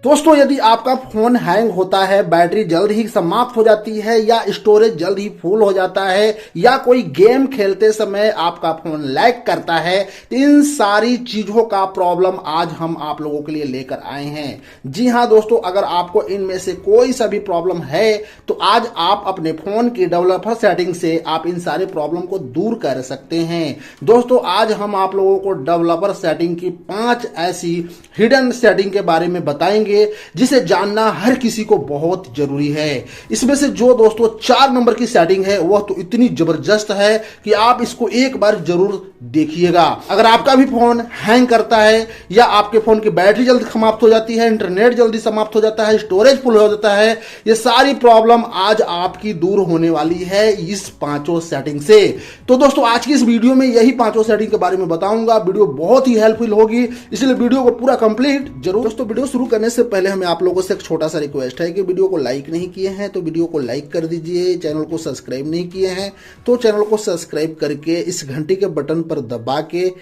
दोस्तों यदि आपका फोन हैंग होता है, बैटरी जल्द ही समाप्त हो जाती है या स्टोरेज जल्द ही फुल हो जाता है या कोई गेम खेलते समय आपका फोन लैग करता है, तो इन सारी चीजों का प्रॉब्लम आज हम आप लोगों के लिए लेकर आए हैं। जी हां दोस्तों, अगर आपको इनमें से कोई सा भी प्रॉब्लम है तो आज आप अपने फोन की डेवलपर सेटिंग से आप इन सारे प्रॉब्लम को दूर कर सकते हैं। दोस्तों आज हम आप लोगों को डेवलपर सेटिंग की 5 ऐसी हिडन सेटिंग के बारे में बताएंगे जिसे जानना हर किसी को बहुत जरूरी है। इसमें से जो दोस्तों 4 नंबर की सेटिंग है वह तो इतनी जबरदस्त है कि आप इसको एक बार जरूर देखिएगा। अगर आपका भी फोन हैंग करता है या आपके फोन की बैटरी जल्दी समाप्त हो जाती है, इंटरनेट जल्दी समाप्त हो जाता है, स्टोरेज फुल हो जाता है, ये सारी प्रॉब्लम आज आपकी दूर होने वाली है इस 5 सेटिंग से। तो दोस्तों आज की इस वीडियो में यही 5 सेटिंग के बारे में बताऊंगा। वीडियो बहुत ही हेल्पफुल होगी, इसलिए वीडियो को पूरा कंप्लीट जरूर। दोस्तों वीडियो शुरू करने से पहले हमें आप लोगों से एक छोटा सा रिक्वेस्ट है कि वीडियो को लाइक नहीं किए हैं तो वीडियो को लाइक कर दीजिए। चैनल को सब्सक्राइब नहीं किए हैं तो चैनल को सब्सक्राइब करके इस घंटी के बटन पर दबा के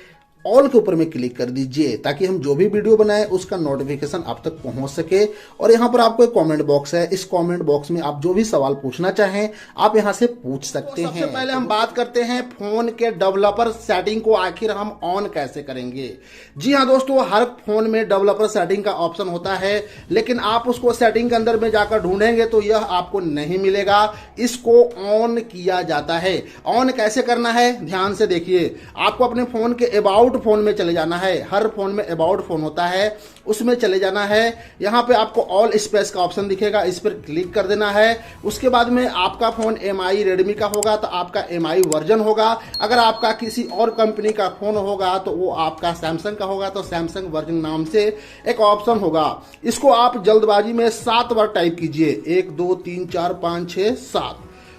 ऑल के ऊपर में क्लिक कर दीजिए ताकि हम जो भी वीडियो बनाए उसका नोटिफिकेशन आप तक पहुंच सके। और यहां पर आपको एक कमेंट बॉक्स है, इस कमेंट बॉक्स में आप जो भी सवाल पूछना चाहें आप यहां से पूछ सकते हैं। सबसे पहले हम बात करते हैं फोन के डेवलपर सेटिंग को आखिर हम ऑन कैसे करेंगे। जी हाँ दोस्तों, हर फोन में डेवलपर सेटिंग का ऑप्शन होता है, लेकिन आप उसको सेटिंग के अंदर में जाकर ढूंढेंगे तो यह आपको नहीं मिलेगा। इसको ऑन किया जाता है। ऑन कैसे करना है ध्यान से देखिए। आपको अपने फोन के अबाउट फोन में चले जाना है। हर फोन में अबाउट फोन होता है, उसमें चले जाना है। यहां पे आपको ऑल स्पेस का ऑप्शन दिखेगा, इस पर क्लिक कर देना है। उसके बाद में आपका फोन MI रेडमी का होगा तो आपका MI वर्जन होगा। अगर आपका किसी और कंपनी का फोन होगा तो वो आपका सैमसंग का होगा तो सैमसंग वर्जन नाम से एक ऑप्शन होगा। इसको आप जल्दबाजी में 7 बार टाइप कीजिए, 1 2 3 4 5 6 7।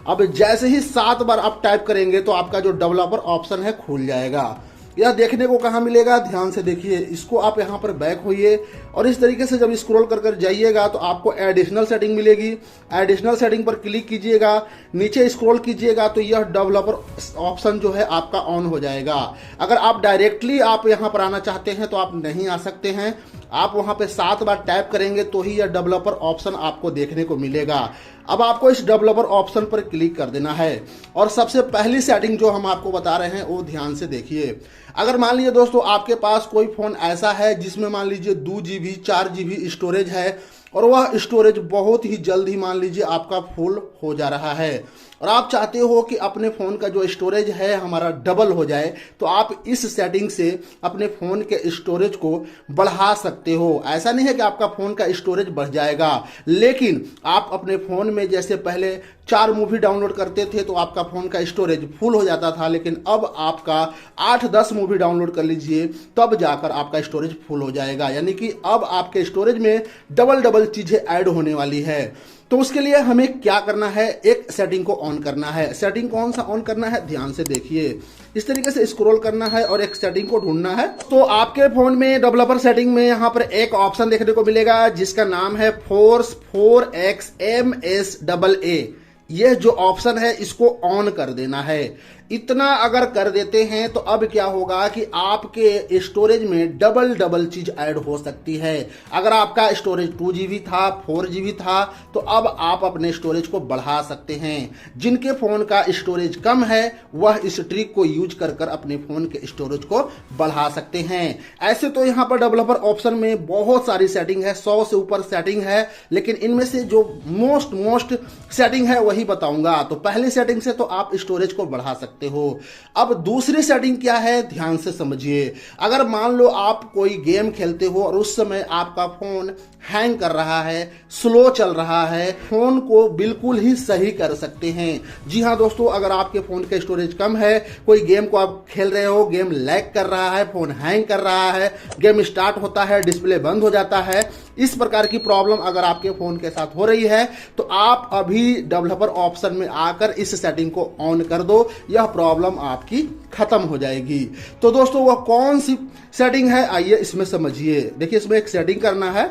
अब जैसे ही 7 बार आप टाइप करेंगे तो आपका जो डेवलपर ऑप्शन है खुल जाएगा। यह देखने को कहां मिलेगा ध्यान से देखिए। इसको आप यहां पर बैक होइए और इस तरीके से जब स्क्रॉल कर कर जाइएगा तो आपको एडिशनल सेटिंग मिलेगी। एडिशनल सेटिंग पर क्लिक कीजिएगा, नीचे स्क्रॉल कीजिएगा तो यह डेवलपर ऑप्शन जो है आपका ऑन हो जाएगा। अगर आप डायरेक्टली आप यहां पर आना चाहते हैं तो आप नहीं आ सकते हैं। आप वहां पे 7 बार टैप करेंगे तो ही यह डेवलपर ऑप्शन आपको देखने को मिलेगा। अब आपको इस डेवलपर ऑप्शन पर क्लिक कर देना है और सबसे पहली सेटिंग जो हम आपको बता रहे हैं वो ध्यान से देखिए। अगर मान लीजिए दोस्तों आपके पास कोई फोन ऐसा है जिसमें मान लीजिए 2 GB 4 GB स्टोरेज है और वह स्टोरेज बहुत ही जल्द ही मान लीजिए आपका फुल हो जा रहा है और आप चाहते हो कि अपने फोन का जो स्टोरेज है हमारा डबल हो जाए, तो आप इस सेटिंग से अपने फोन के स्टोरेज को बढ़ा सकते हो। ऐसा नहीं है कि आपका फोन का स्टोरेज बढ़ जाएगा, लेकिन आप अपने फोन में जैसे पहले 4 मूवी डाउनलोड करते थे तो आपका फोन का स्टोरेज फुल हो जाता था, लेकिन अब आपका 8-10 मूवी डाउनलोड कर लीजिए तब जाकर आपका स्टोरेज फुल हो जाएगा। यानी कि अब आपके स्टोरेज में डबल चीजें ऐड होने वाली है। तो उसके लिए हमें क्या करना है, एक सेटिंग को ऑन करना है। सेटिंग कौन सा ऑन करना है ध्यान से देखिए। इस तरीके से स्क्रॉल करना है और एक सेटिंग को ढूंढना है। तो आपके फोन में डेवलपर सेटिंग में यहां पर एक ऑप्शन देखने को मिलेगा जिसका नाम है फोर्स 4XMSAA। यह जो ऑप्शन है इसको ऑन कर देना है। इतना अगर कर देते हैं तो अब क्या होगा कि आपके स्टोरेज में डबल चीज ऐड हो सकती है। अगर आपका स्टोरेज 2 GB था, 4 GB था, तो अब आप अपने स्टोरेज को बढ़ा सकते हैं। जिनके फोन का स्टोरेज कम है वह इस ट्रिक को यूज कर कर अपने फोन के स्टोरेज को बढ़ा सकते हैं। ऐसे तो यहाँ पर डेवलपर ऑप्शन में बहुत सारी सेटिंग है, 100 से ऊपर सेटिंग है, लेकिन इनमें से जो मोस्ट सेटिंग है वही बताऊंगा। तो पहली सेटिंग से तो आप स्टोरेज को बढ़ा सकते हो। अब दूसरी सेटिंग क्या है ध्यान से समझिए। अगर मान लो आप कोई गेम खेलते हो और उस समय आपका फोन हैंग कर रहा है, स्लो चल रहा है, फोन को बिल्कुल ही सही कर सकते हैं। जी हां दोस्तों, अगर आपके फोन का स्टोरेज कम है, कोई गेम को आप खेल रहे हो, गेम लैग कर रहा है, फोन हैंग कर रहा है, गेम स्टार्ट होता है, डिस्प्ले बंद हो जाता है, इस प्रकार की प्रॉब्लम अगर आपके फोन के साथ हो रही है तो आप अभी डेवलपर ऑप्शन में आकर इस सेटिंग को ऑन कर दो। यह प्रॉब्लम आपकी खत्म हो जाएगी। तो दोस्तों वह कौन सी सेटिंग है आइए इसमें समझिए। देखिए इसमें एक सेटिंग करना है।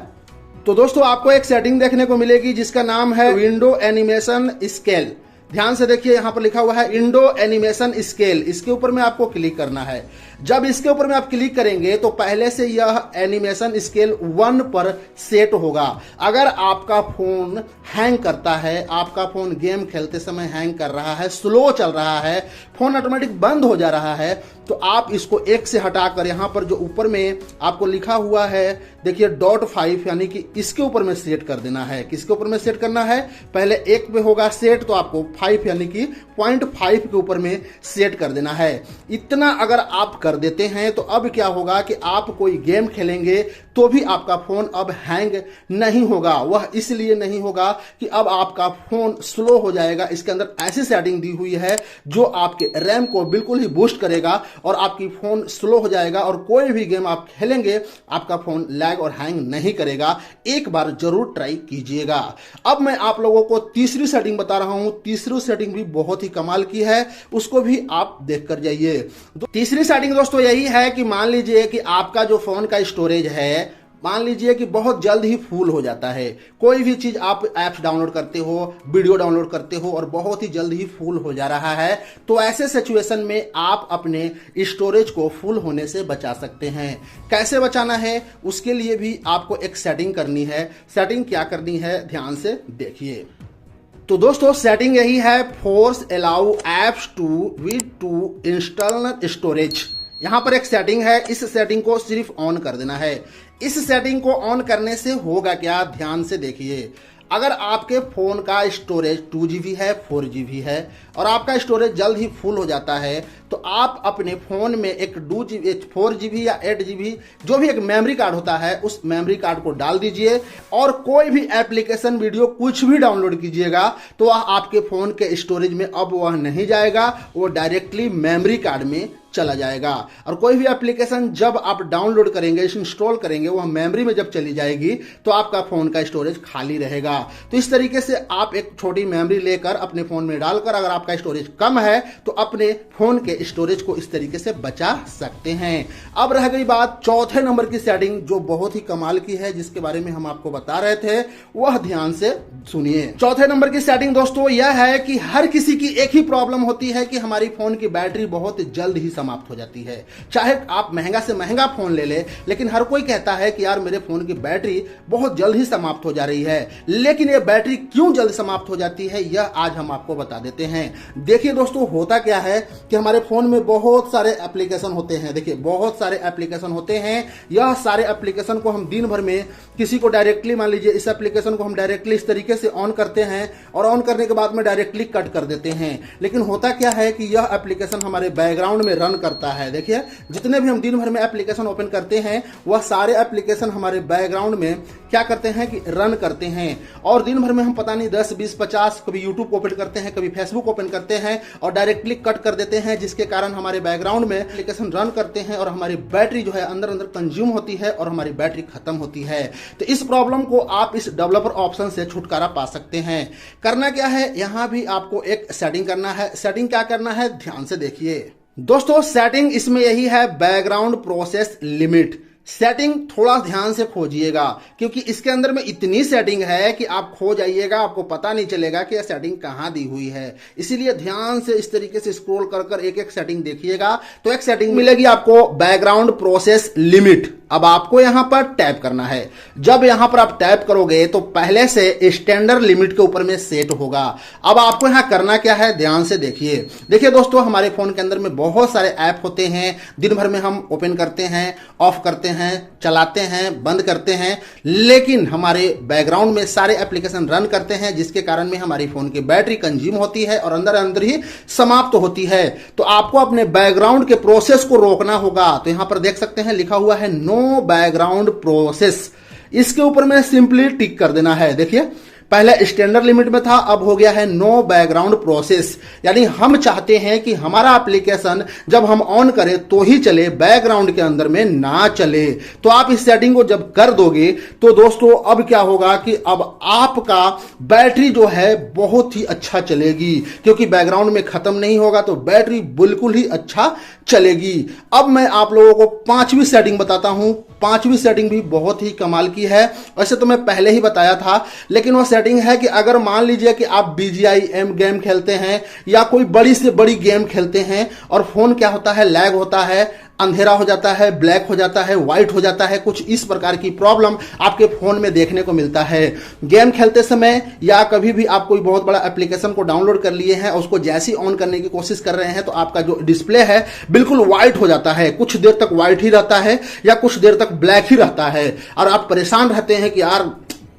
तो दोस्तों आपको एक सेटिंग देखने को मिलेगी जिसका नाम है विंडो एनिमेशन स्केल। ध्यान से देखिए, यहां पर लिखा हुआ है विंडो एनिमेशन स्केल। इसके ऊपर में आपको क्लिक करना है। जब इसके ऊपर में आप क्लिक करेंगे तो पहले से यह एनिमेशन स्केल 1 पर सेट होगा। अगर आपका फोन हैंग करता है, आपका फोन गेम खेलते समय हैंग कर रहा है, स्लो चल रहा है, फोन ऑटोमेटिक बंद हो जा रहा है, तो आप इसको एक से हटाकर यहां पर जो ऊपर में आपको लिखा हुआ है देखिए .5 यानी कि इसके ऊपर में सेट कर देना है। किसके ऊपर में सेट करना है? पहले 1 पे होगा सेट, तो आपको 5 यानी कि 0.5 के ऊपर में सेट कर देना है। इतना अगर आप कर देते हैं तो अब क्या होगा कि आप कोई गेम खेलेंगे तो भी आपका फोन अब हैंग नहीं होगा। वह इसलिए नहीं होगा कि अब आपका फोन स्लो हो जाएगा। इसके अंदर ऐसी सेटिंग दी हुई है जो आपके रैम को बिल्कुल ही बूस्ट करेगा और आपकी फोन स्लो हो जाएगा और कोई भी गेम आप खेलेंगे आपका फोन लैग और हैंग नहीं करेगा। एक बार जरूर ट्राई कीजिएगा। अब मैं आप लोगों को तीसरी सेटिंग बता रहा हूं। तीसरी सेटिंग भी बहुत ही कमाल की है, उसको भी आप देख कर जाइए। तीसरी सेटिंग दोस्तों यही है कि मान लीजिए कि आपका जो फोन का स्टोरेज है, मान लीजिए कि बहुत जल्द ही फुल हो जाता है। कोई भी चीज आप ऐप्स डाउनलोड करते हो, वीडियो डाउनलोड करते हो और बहुत ही जल्द ही फुल हो जा रहा है, तो ऐसे सिचुएशन में आप अपने स्टोरेज को फुल होने से बचा सकते हैं। कैसे बचाना है उसके लिए भी आपको एक सेटिंग करनी है। सेटिंग क्या करनी है ध्यान से देखिए। तो दोस्तों सेटिंग यही है, force allow apps to with to internal storage. यहां पर एक सेटिंग है, इस सेटिंग को सिर्फ ऑन कर देना है। इस सेटिंग को ऑन करने से होगा क्या, ध्यान से देखिए। अगर आपके फोन का स्टोरेज 2GB है, 4GB है और आपका स्टोरेज जल्द ही फुल हो जाता है, तो आप अपने फोन में एक 2GB 4GB या 8GB जो भी एक मेमोरी कार्ड होता है उस मेमोरी कार्ड को डाल दीजिए और कोई भी एप्लीकेशन, वीडियो कुछ भी डाउनलोड कीजिएगा तो वह आपके फोन के स्टोरेज में अब वह नहीं जाएगा, वो डायरेक्टली मेमोरी कार्ड में चला जाएगा। और कोई भी एप्लीकेशन जब आप डाउनलोड करेंगे, इंस्टॉल करेंगे, वह मेमोरी में जब चली जाएगी तो आपका फोन का स्टोरेज खाली रहेगा। तो इस तरीके से आप एक छोटी मेमोरी लेकर अपने फोन में डालकर, अगर आपका स्टोरेज कम है तो अपने फोन के स्टोरेज को इस तरीके से बचा सकते हैं। अब रह गई बात चौथे नंबर की सेटिंग जो बहुत ही कमाल की है, जिसके बारे में हम आपको बता रहे थे, वह ध्यान से सुनिए। चौथे नंबर की सेटिंग दोस्तों यह है कि हर किसी की एक ही प्रॉब्लम होती है कि हमारी फोन की बैटरी बहुत जल्द ही समाप्त हो जाती है। चाहे आप महंगा से महंगा फोन ले ले, लेकिन हर कोई कहता है कि यार मेरे फोन की बैटरी बहुत जल्द ही समाप्त हो जा रही है। लेकिन ये बैटरी क्यों जल्द समाप्त हो जाती है यह आज हम आपको बता देते हैं। देखिए दोस्तों होता क्या है कि हमारे फोन में बहुत सारे एप्लीकेशन होते हैं। देखिए बहुत सारे एप्लीकेशन होते हैं। यह सारे एप्लीकेशन को हम दिन भर में किसी को डायरेक्टली, मान लीजिए इस एप्लीकेशन को हम डायरेक्टली इस तरीके से ऑन करते हैं और ऑन करने के बाद में डायरेक्टली कट कर देते हैं। लेकिन होता क्या है कि यह एप्लीकेशन हमारे बैकग्राउंड में रन करता है। देखिए जितने भी हम दिन भर में एप्लीकेशन ओपन करते हैं वह सारे एप्लीकेशन हमारे बैकग्राउंड में क्या करते हैं कि रन करते हैं। और दिन भर में हम पता नहीं 10, 20, 50 कभी यूट्यूब ओपन करते हैं, कभी फेसबुक ओपन करते हैं और डायरेक्टली कट कर देते हैं, जिसके कारण हमारे बैकग्राउंड में एप्लीकेशन रन करते हैं और हमारी बैटरी जो है अंदर अंदर कंज्यूम होती है और हमारी बैटरी खत्म होती है। तो इस प्रॉब्लम को आप इस डेवलपर ऑप्शन से छुटकारा पा सकते हैं। करना क्या है, यहां भी आपको एक सेटिंग करना है। सेटिंग क्या करना है ध्यान से देखिए दोस्तों। सेटिंग इसमें यही है, बैकग्राउंड प्रोसेस लिमिट। सेटिंग थोड़ा ध्यान से खोजिएगा क्योंकि इसके अंदर में इतनी सेटिंग है कि आप खो जाइएगा, आपको पता नहीं चलेगा कि यह सेटिंग कहां दी हुई है। इसीलिए ध्यान से इस तरीके से स्क्रॉल कर कर एक एक सेटिंग देखिएगा तो एक सेटिंग मिलेगी आपको, बैकग्राउंड प्रोसेस लिमिट। अब आपको यहां पर टैप करना है। जब यहां पर आप टैप करोगे तो पहले से स्टैंडर्ड लिमिट के ऊपर में सेट होगा। अब आपको यहां करना क्या है ध्यान से देखिए। देखिए दोस्तों हमारे फोन के अंदर में बहुत सारे ऐप होते हैं, दिन भर में हम ओपन करते हैं, ऑफ करते हैं, चलाते हैं, बंद करते हैं, लेकिन हमारे बैकग्राउंड में सारे एप्लीकेशन रन करते हैं, जिसके कारण में हमारी फोन की बैटरी कंज्यूम होती है और अंदर अंदर ही समाप्त होती है। तो आपको अपने बैकग्राउंड के प्रोसेस को रोकना होगा। तो यहां पर देख सकते हैं लिखा हुआ है नो बैकग्राउंड प्रोसेस। इसके ऊपर में सिंपली टिक कर देना है। देखिए पहले स्टैंडर्ड लिमिट में था, अब हो गया है नो बैकग्राउंड प्रोसेस। यानी हम चाहते हैं कि हमारा एप्लीकेशन जब हम ऑन करें तो ही चले, बैकग्राउंड के अंदर में ना चले। तो आप इस सेटिंग को जब कर दोगे तो दोस्तों अब क्या होगा कि अब आपका बैटरी जो है बहुत ही अच्छा चलेगी, क्योंकि बैकग्राउंड में खत्म नहीं होगा तो बैटरी बिल्कुल ही अच्छा चलेगी। अब मैं आप लोगों को पांचवी सेटिंग बताता हूं। पांचवी सेटिंग भी बहुत ही कमाल की है। वैसे तो मैं पहले ही बताया था, लेकिन वह सेटिंग है कि अगर मान लीजिए कि आप BGIM गेम खेलते हैं या कोई बड़ी से बड़ी गेम खेलते हैं और फोन क्या होता है, लैग होता है, अंधेरा हो जाता है, ब्लैक हो जाता है, व्हाइट हो जाता है, कुछ इस प्रकार की प्रॉब्लम आपके फोन में देखने को मिलता है। गेम खेलते समय या कभी भी आप कोई बहुत बड़ा एप्लीकेशन को डाउनलोड कर लिए हैं, उसको जैसे ही ऑन करने की कोशिश कर रहे हैं तो आपका जो डिस्प्ले है बिल्कुल व्हाइट हो जाता है, कुछ देर तक व्हाइट ही रहता है या कुछ देर तक ब्लैक ही रहता है और आप परेशान रहते हैं कि यार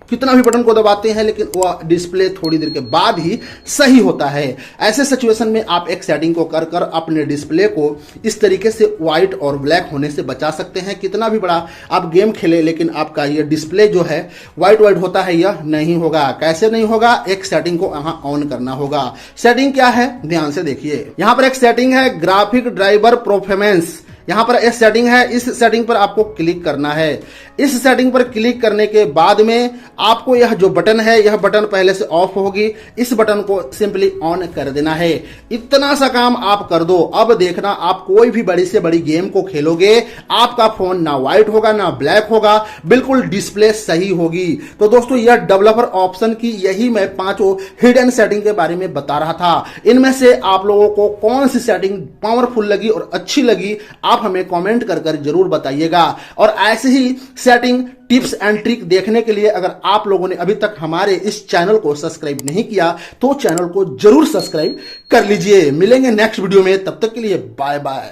कितना भी बटन को दबाते हैं लेकिन वह डिस्प्ले थोड़ी देर के बाद ही सही होता है। ऐसे सिचुएशन में आप एक सेटिंग को कर कर अपने डिस्प्ले को इस तरीके से व्हाइट और ब्लैक होने से बचा सकते हैं। कितना भी बड़ा आप गेम खेले लेकिन आपका यह डिस्प्ले जो है व्हाइट होता है, यह नहीं होगा। कैसे नहीं होगा? एक सेटिंग को यहां ऑन करना होगा। सेटिंग क्या है, ध्यान से देखिए। यहां पर एक सेटिंग है ग्राफिक ड्राइवर परफॉर्मेंस, यहां पर एक सेटिंग है, इस सेटिंग पर आपको क्लिक करना है। इस सेटिंग पर क्लिक करने के बाद में आपको यह जो बटन है, यह बटन पहले से ऑफ होगी, इस बटन को सिंपली ऑन कर देना है। इतना सा काम आप कर दो, अब देखना आप कोई भी बड़ी से बड़ी गेम को खेलोगे, आपका फोन ना व्हाइट होगा ना ब्लैक होगा, बिल्कुल डिस्प्ले सही होगी। तो दोस्तों यह डेवलपर ऑप्शन की यही मैं 5 हिडन सेटिंग के बारे में बता रहा था। इनमें से आप लोगों को कौन सी सेटिंग पावरफुल लगी और अच्छी लगी, आप हमें कमेंट कर कर जरूर बताइएगा। और ऐसे ही सेटिंग टिप्स एंड ट्रिक देखने के लिए अगर आप लोगों ने अभी तक हमारे इस चैनल को सब्सक्राइब नहीं किया तो चैनल को जरूर सब्सक्राइब कर लीजिए। मिलेंगे नेक्स्ट वीडियो में, तब तक के लिए बाय बाय।